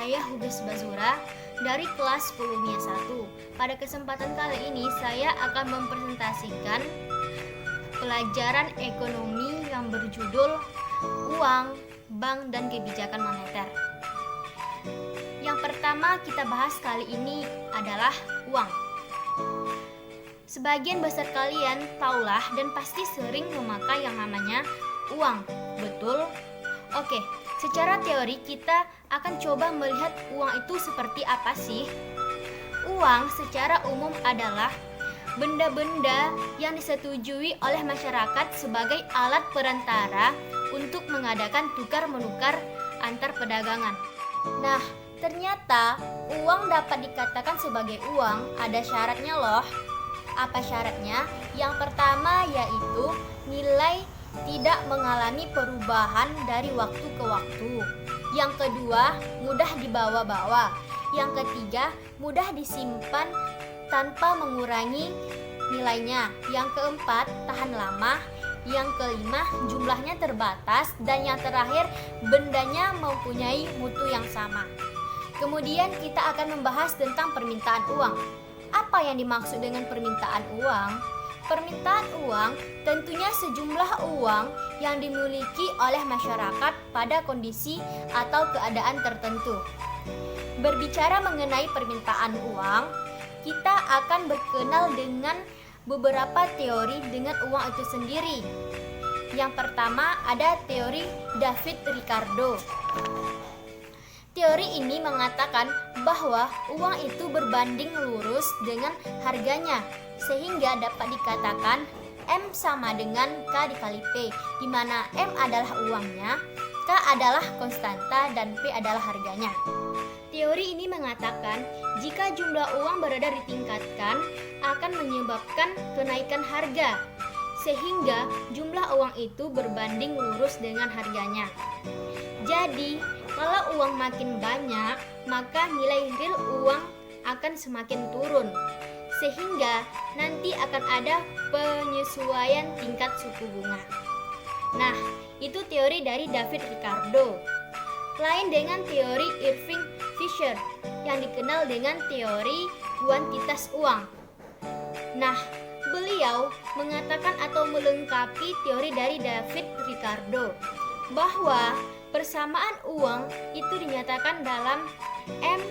saya Huges Bazura dari kelas 10 MIA 1. Pada kesempatan kali ini saya akan mempresentasikan pelajaran ekonomi yang berjudul Uang, Bank, dan Kebijakan Moneter. Yang pertama kita bahas kali ini adalah uang. Sebagian besar kalian tahulah dan pasti sering memakai yang namanya uang, betul? Oke, secara teori kita akan coba melihat uang itu seperti apa sih? Uang secara umum adalah benda-benda yang disetujui oleh masyarakat sebagai alat perantara untuk mengadakan tukar-menukar antar perdagangan. Nah, ternyata uang dapat dikatakan sebagai uang ada syaratnya loh. Apa syaratnya? Yang pertama yaitu nilai tidak mengalami perubahan dari waktu ke waktu. Yang kedua, mudah dibawa-bawa. Yang ketiga, mudah disimpan tanpa mengurangi nilainya. Yang keempat, tahan lama. Yang kelima, jumlahnya terbatas. Dan yang terakhir, bendanya mempunyai mutu yang sama. Kemudian kita akan membahas tentang permintaan uang. Apa yang dimaksud dengan permintaan uang? Permintaan uang tentunya sejumlah uang yang dimiliki oleh masyarakat pada kondisi atau keadaan tertentu. Berbicara mengenai permintaan uang, kita akan berkenal dengan beberapa teori dengan uang itu sendiri. Yang pertama ada teori David Ricardo. Teori ini mengatakan bahwa uang itu berbanding lurus dengan harganya, sehingga dapat dikatakan M sama dengan K dikali P, di mana M adalah uangnya, K adalah konstanta, dan P adalah harganya. Teori ini mengatakan jika jumlah uang berada ditingkatkan akan menyebabkan kenaikan harga, sehingga jumlah uang itu berbanding lurus dengan harganya. Jadi, kalau uang makin banyak, maka nilai real uang akan semakin turun, sehingga nanti akan ada penyesuaian tingkat suku bunga. Nah, itu teori dari David Ricardo. Lain dengan teori Irving Fisher yang dikenal dengan teori kuantitas uang. Nah, beliau mengatakan atau melengkapi teori dari David Ricardo bahwa persamaan uang itu dinyatakan dalam M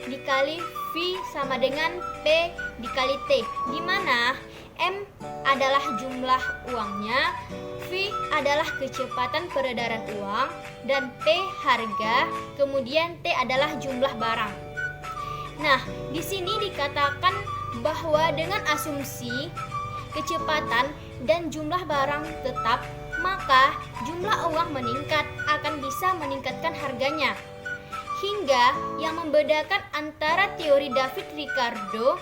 dikali V sama dengan P dikali T, di mana M adalah jumlah uangnya, V adalah kecepatan peredaran uang, dan P harga, kemudian T adalah jumlah barang. Nah, di sini dikatakan bahwa dengan asumsi kecepatan dan jumlah barang tetap, maka jumlah uang meningkat akan bisa meningkatkan harganya. Hingga yang membedakan antara teori David Ricardo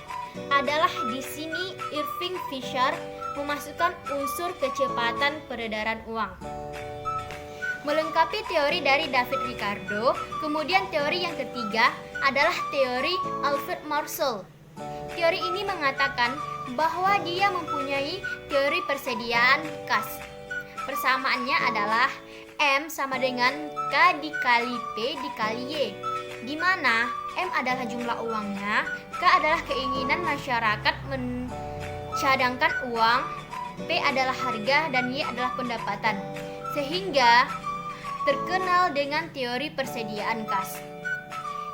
adalah di sini Irving Fisher memasukkan unsur kecepatan peredaran uang. Melengkapi teori dari David Ricardo, kemudian teori yang ketiga adalah teori Alfred Marshall. Teori ini mengatakan bahwa dia mempunyai teori persediaan kas. Persamaannya adalah M sama dengan K dikali P dikali Y, di mana M adalah jumlah uangnya, K adalah keinginan masyarakat mencadangkan uang, P adalah harga, dan Y adalah pendapatan, sehingga terkenal dengan teori persediaan kas.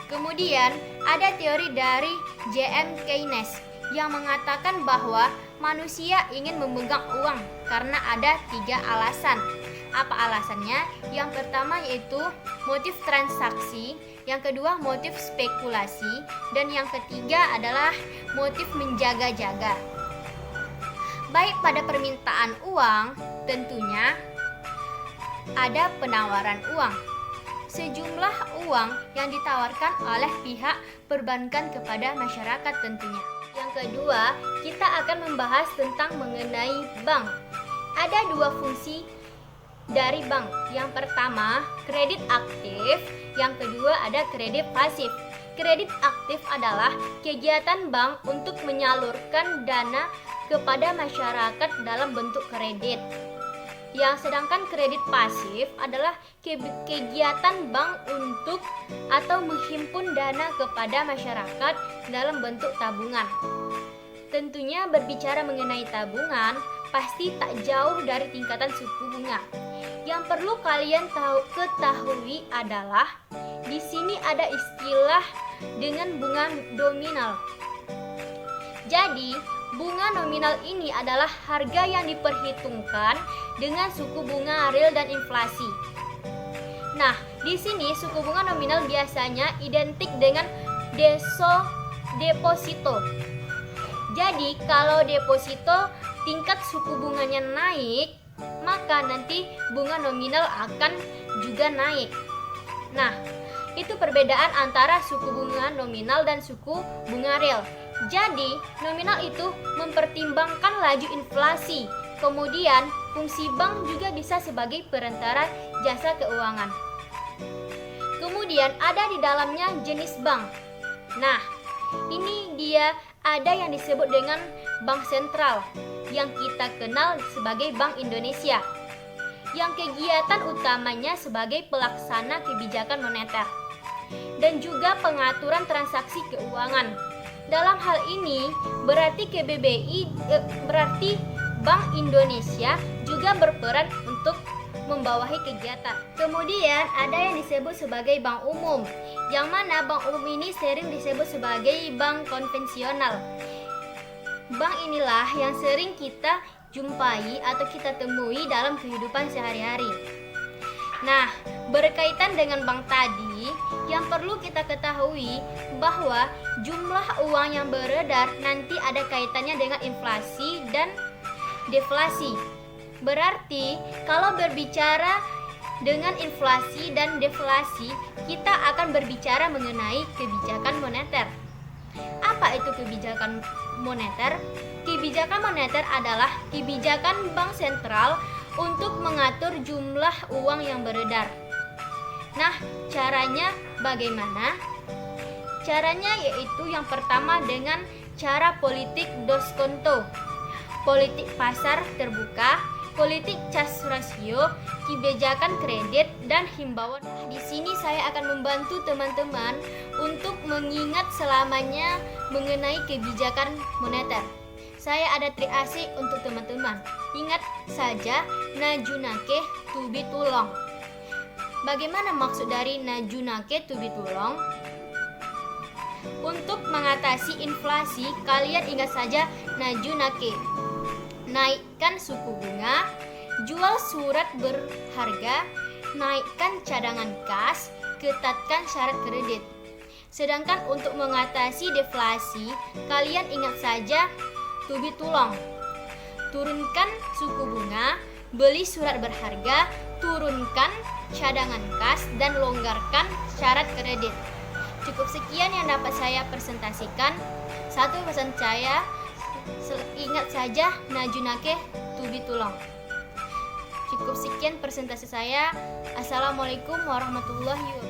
Kemudian ada teori dari J.M. Keynes yang mengatakan bahwa manusia ingin memegang uang karena ada 3 alasan. Apa alasannya? Yang pertama yaitu motif transaksi, yang kedua motif spekulasi, dan yang ketiga adalah motif menjaga-jaga. Baik pada permintaan uang, tentunya ada penawaran uang. Sejumlah uang yang ditawarkan oleh pihak perbankan kepada masyarakat tentunya. Yang kedua, kita akan membahas tentang mengenai bank. Ada 2 fungsi dari bank. Yang pertama, kredit aktif. Yang kedua, ada kredit pasif. Kredit aktif adalah kegiatan bank untuk menyalurkan dana kepada masyarakat dalam bentuk kredit. sedangkan kredit pasif adalah kegiatan bank untuk atau menghimpun dana kepada masyarakat dalam bentuk tabungan. Tentunya berbicara mengenai tabungan pasti tak jauh dari tingkatan suku bunga. Yang perlu kalian ketahui adalah di sini ada istilah dengan bunga nominal. Jadi, bunga nominal ini adalah harga yang diperhitungkan dengan suku bunga real dan inflasi. Nah, di sini suku bunga nominal biasanya identik dengan deposito. Jadi, kalau deposito tingkat suku bunganya naik, maka nanti bunga nominal akan juga naik. Nah, itu perbedaan antara suku bunga nominal dan suku bunga real. Jadi, nominal itu mempertimbangkan laju inflasi. Kemudian, fungsi bank juga bisa sebagai perantara jasa keuangan. Kemudian, ada di dalamnya jenis bank. Nah, ini dia ada yang disebut dengan bank sentral yang kita kenal sebagai Bank Indonesia, yang kegiatan utamanya sebagai pelaksana kebijakan moneter dan juga pengaturan transaksi keuangan. Dalam hal ini berarti berarti Bank Indonesia juga berperan untuk membawahi kegiatan. Kemudian ada yang disebut sebagai bank umum, yang mana bank umum ini sering disebut sebagai bank konvensional. Bank inilah yang sering kita jumpai atau kita temui dalam kehidupan sehari-hari. Nah, berkaitan dengan bank tadi, yang perlu kita ketahui bahwa jumlah uang yang beredar nanti ada kaitannya dengan inflasi dan deflasi. Berarti, kalau berbicara dengan inflasi dan deflasi, kita akan berbicara mengenai kebijakan moneter. Apa itu kebijakan moneter? Kebijakan moneter adalah kebijakan bank sentral untuk mengatur jumlah uang yang beredar. Nah, caranya bagaimana? Caranya yaitu yang pertama dengan cara politik diskonto, politik pasar terbuka, politik cash ratio, kebijakan kredit, dan himbauan. Di sini saya akan membantu teman-teman untuk mengingat selamanya mengenai kebijakan moneter. Saya ada trik asik untuk teman-teman. Ingat saja, najunake tubi tulong. Bagaimana maksud dari najunake tubi tulong? Untuk mengatasi inflasi, kalian ingat saja najunake. Naikkan suku bunga, jual surat berharga, naikkan cadangan kas, ketatkan syarat kredit. Sedangkan untuk mengatasi deflasi, kalian ingat saja tubi tulong. Turunkan suku bunga, beli surat berharga, turunkan cadangan kas, dan longgarkan syarat kredit. Cukup sekian yang dapat saya presentasikan. Satu pesan saya, ingat saja najunake tubi tulong. Cukup sekian presentasi saya. Assalamualaikum warahmatullahi wabarakatuh.